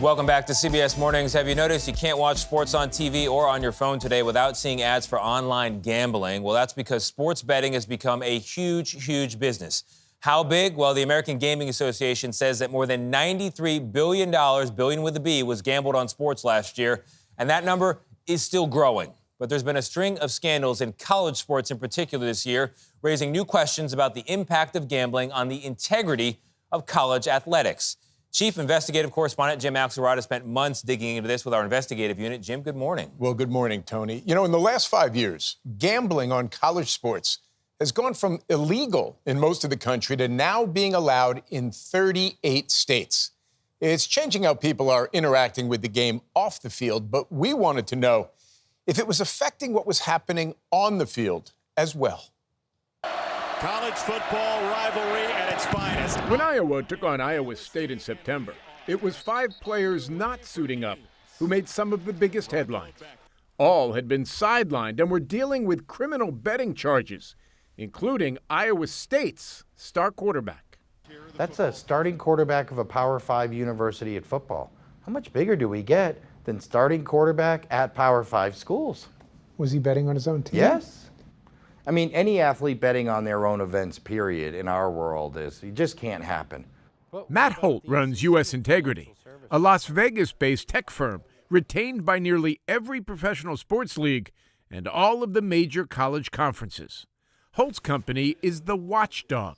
Welcome back to CBS Mornings. Have you noticed you can't watch sports on TV or on your phone today without seeing ads for online gambling? Well, that's because sports betting has become a huge business. How big? Well, the American Gaming Association says that more than $93 billion, billion with a B, was gambled on sports last year, and that number is still growing. But there's been a string of scandals in college sports in particular this year, raising new questions about the impact of gambling on the integrity of college athletics. Chief Investigative Correspondent Jim Axelrod has spent months digging into this with our investigative unit. Jim, good morning. Well, good morning, Tony. You know, in the last 5 years, gambling on college sports has gone from illegal in most of the country to now being allowed in 38 states. It's changing how people are interacting with the game off the field, but we wanted to know if it was affecting what was happening on the field as well. College football rivalry at its finest. When Iowa took on Iowa State in September, it was 5 players not suiting up who made some of the biggest headlines. All had been sidelined and were dealing with criminal betting charges, including Iowa State's star quarterback. That's a starting quarterback of a Power 5 university at football. How much bigger do we get than starting quarterback at Power 5 schools? Was he betting on his own team? Yes. I mean, any athlete betting on their own events, period, in our world, it just can't happen. Matt Holt runs U.S. Integrity, a Las Vegas-based tech firm retained by nearly every professional sports league and all of the major college conferences. Holt's company is the watchdog,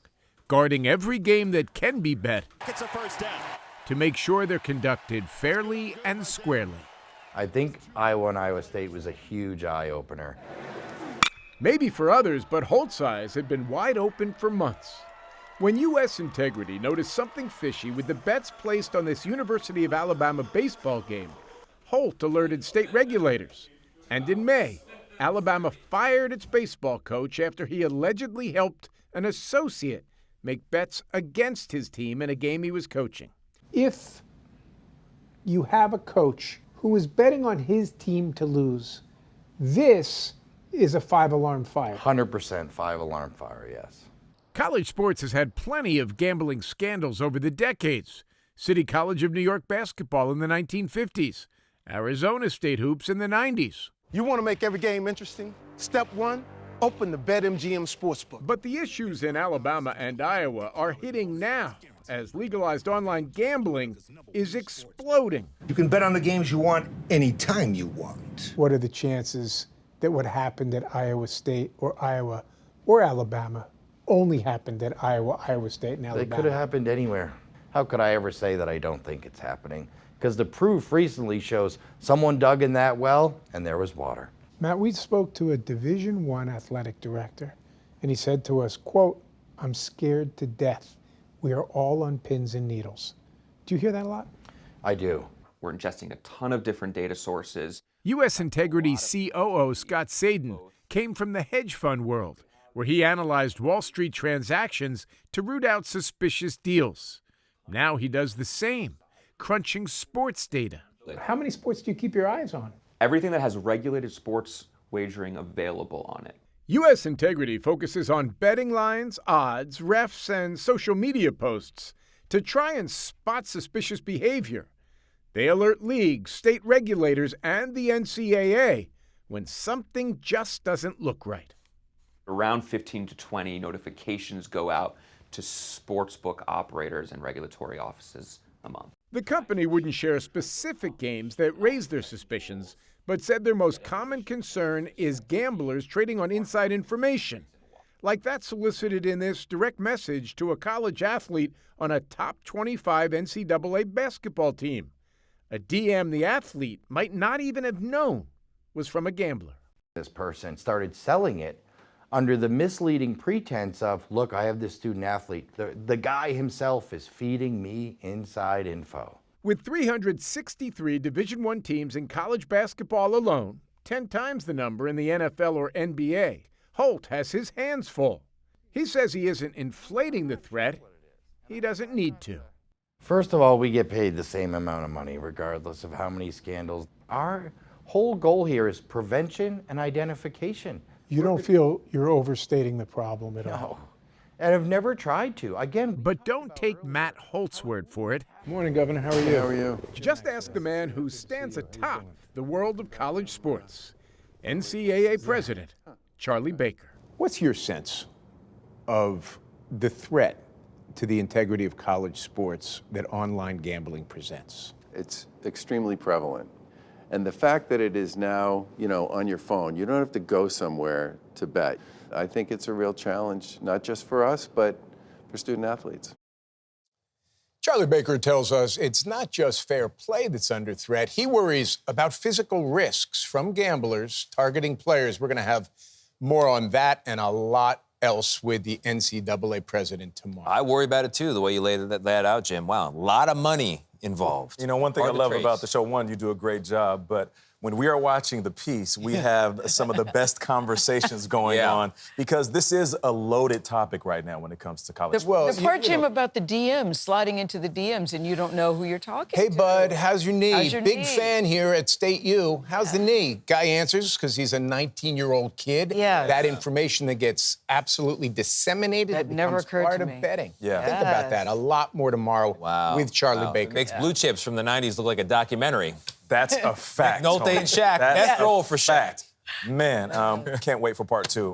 guarding every game that can be bet It's a first down. to make sure they're conducted fairly and squarely. I think Iowa and Iowa State was a huge eye-opener. Maybe for others, but Holt's eyes had been wide open for months. When U.S. Integrity noticed something fishy with the bets placed on this University of Alabama baseball game, Holt alerted state regulators. And in May, Alabama fired its baseball coach after he allegedly helped an associate make bets against his team in a game he was coaching. If you have a coach who is betting on his team to lose, this is a 5-alarm fire. 100% 5-alarm fire, yes. College sports has had plenty of gambling scandals over the decades. City College of New York basketball in the 1950s, Arizona State hoops in the 90s. You want to make every game interesting? Step 1, open the BetMGM Sportsbook. But the issues in Alabama and Iowa are hitting now as legalized online gambling is exploding. You can bet on the games you want anytime you want. What are the chances that what happened at Iowa State or Iowa or Alabama only happened at Iowa, Iowa State, and Alabama? They could have happened anywhere. How could I ever say that I don't think it's happening? Because the proof recently shows someone dug in that well and there was water. Matt, we spoke to a Division I athletic director, and he said to us, quote, "I'm scared to death. We are all on pins and needles." Do you hear that a lot? I do. We're ingesting a ton of different data sources. U.S. Integrity COO Scott Sadin came from the hedge fund world, where he analyzed Wall Street transactions to root out suspicious deals. Now he does the same, crunching sports data. How many sports do you keep your eyes on? Everything that has regulated sports wagering available on it. U.S. Integrity focuses on betting lines, odds, refs, and social media posts to try and spot suspicious behavior. They alert leagues, state regulators, and the NCAA when something just doesn't look right. Around 15 to 20 notifications go out to sportsbook operators and regulatory offices a month. The company wouldn't share specific games that raised their suspicions, but said their most common concern is gamblers trading on inside information, like that solicited in this direct message to a college athlete on a top 25 NCAA basketball team. A DM the athlete might not even have known was from a gambler. This person started selling it under the misleading pretense of, look, I have this student athlete. The guy himself is feeding me inside info. With 363 Division I teams in college basketball alone, 10 times the number in the NFL or NBA, Holt has his hands full. He says he isn't inflating the threat. He doesn't need to. First of all, we get paid the same amount of money regardless of how many scandals. Our whole goal here is prevention and identification. You don't feel you're overstating the problem at all? No. and have never tried to. Again, But don't take Matt Holt's word for it. Morning, Governor. How are you? How are you? Just ask the man who stands atop the world of college sports, NCAA President Charlie Baker. What's your sense of the threat to the integrity of college sports that online gambling presents? It's extremely prevalent. And the fact that it is now, on your phone, you don't have to go somewhere to bet. I think it's a real challenge, not just for us, but for student athletes. Charlie Baker tells us it's not just fair play that's under threat. He worries about physical risks from gamblers targeting players. We're going to have more on that and a lot else with the NCAA president tomorrow. I worry about it, too, the way you laid that out, Jim. Wow, a lot of money involved. You know, one thing I Hard to love trace. about the show, one, you do a great job, but when we are watching the piece, we have some of the best conversations going on because this is a loaded topic right now when it comes to college. The part, Jim, about the DMs, sliding into the DMs, and you don't know who you're talking Hey, to. bud, how's your knee? How's your Big knee? fan here at State U. How's the knee? Guy answers because he's a 19-year-old kid. Yeah. That information that gets absolutely disseminated That never becomes occurred part to of me. betting. Yeah. Think about that. A lot more tomorrow with Charlie Baker. Makes Blue Chips from the 90s look like a documentary. That's a fact. Nolte and Shaq. That's Death roll for Shaq. Man, can't wait for part 2.